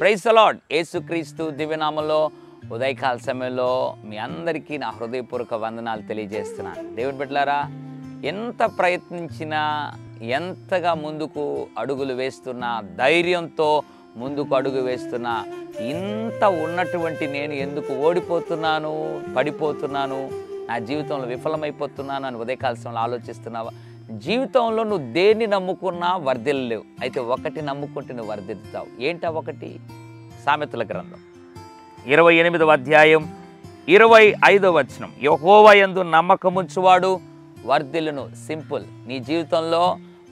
Praise the lord. యేసుక్రీస్తు దివ్యనామంలో ఉదయకాల సమయంలో మీ అందరికీ నా హృదయపూర్వక వందనాలు తెలియజేస్తున్నాను. దేవుని బిడ్డలారా, ఎంత ప్రయత్నించినా, ఎంతగా ముందుకు అడుగులు వేస్తున్నా, ధైర్యంతో ముందుకు అడుగు వేస్తున్నా, ఇంత ఉన్నటువంటి నేను ఎందుకు ఓడిపోతున్నాను, పడిపోతున్నాను, నా జీవితంలో విఫలమైపోతున్నాను అని ఉదయకాల సమయంలో ఆలోచిస్తున్నావా? జీవితంలో నువ్వు దేన్ని నమ్ముకున్నా వర్ధిల్లలేవు. అయితే ఒకటి నమ్ముకుంటే నువ్వు వర్ధిల్లుతావు. ఏంటా ఒకటి? సామెతల గ్రంథం 28వ అధ్యాయం 25వ వచనం, యెహోవా యందు నమ్మకముంచువాడు వర్ధిల్లును. సింపుల్. నీ జీవితంలో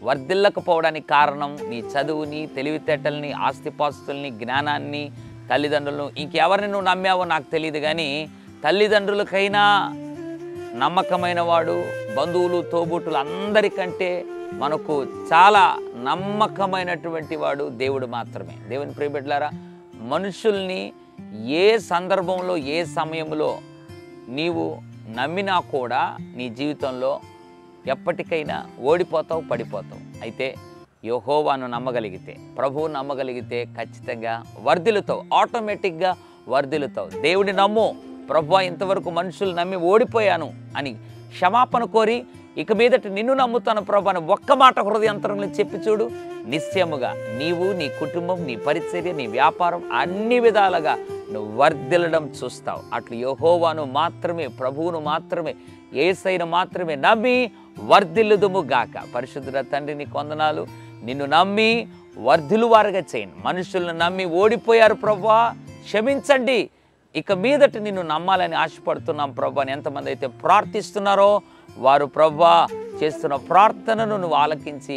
వర్ధిల్లకపోవడానికి కారణం నీ చదువుని, తెలివితేటల్ని, ఆస్తిపాస్తుల్ని, జ్ఞానాన్ని, తల్లిదండ్రులను, ఇంకెవరిని నువ్వు నమ్మావో నాకు తెలియదు, కానీ తల్లిదండ్రులకైనా నమ్మకమైన వాడు, బంధువులు, తోబుట్టులు అందరికంటే మనకు చాలా నమ్మకమైనటువంటి వాడు దేవుడు మాత్రమే. దేవుని ప్రియబిడ్డలారా, మనుషుల్ని ఏ సందర్భంలో, ఏ సమయంలో నీవు నమ్మినా కూడా నీ జీవితంలో ఎప్పటికైనా ఓడిపోతావు, పడిపోతావు. అయితే యెహోవాను నమ్మగలిగితే, ప్రభువు నమ్మగలిగితే ఖచ్చితంగా వర్ధిల్లుతావు, ఆటోమేటిక్గా వర్ధిల్లుతావు. దేవుని నమ్ము. ప్రభువా, ఇంతవరకు మనుషులు నమ్మి ఓడిపోయాను అని క్షమాపణ కోరి ఇక మీదట నిన్ను నమ్ముతాను ప్రభు అని ఒక్క మాట హృదయాంతరంలో చెప్పి చూడు. నిశ్చయముగా నీవు, నీ కుటుంబం, నీ పరిచర్య, నీ వ్యాపారం అన్ని విధాలుగా నువ్వు వర్ధిల్లడం చూస్తావు. అట్లు యెహోవాను మాత్రమే, ప్రభువును మాత్రమే, యేసయ్యను మాత్రమే నమ్మి వర్ధిల్లుదుము గాక. పరిశుద్ధుడ తండ్రి, నీ వందనాలు. నిన్ను నమ్మి వర్ధిల్లువారుగా చేయండి. మనుషులను నమ్మి ఓడిపోయారు ప్రభువా, క్షమించండి. ఇక మీదట నిన్ను నమ్మాలని ఆశపడుతున్నాం ప్రభు అని ఎంతమంది అయితే ప్రార్థిస్తున్నారో వారు ప్రభువా చేస్తున్న ప్రార్థనను నువ్వు ఆలకించి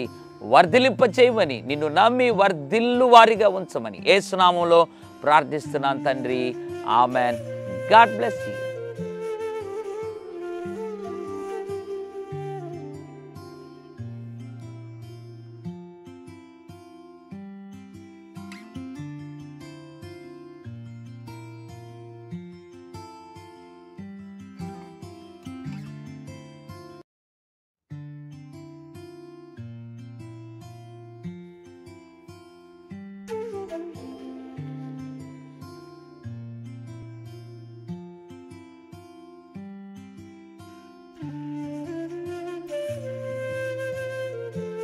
వర్ధిలింపచేయమని, నిన్ను నమ్మి వర్ధిల్లు వారిగా ఉంచమని యేసు నామములో ప్రార్థిస్తున్నాను తండ్రి. ఆమెన్. God bless you.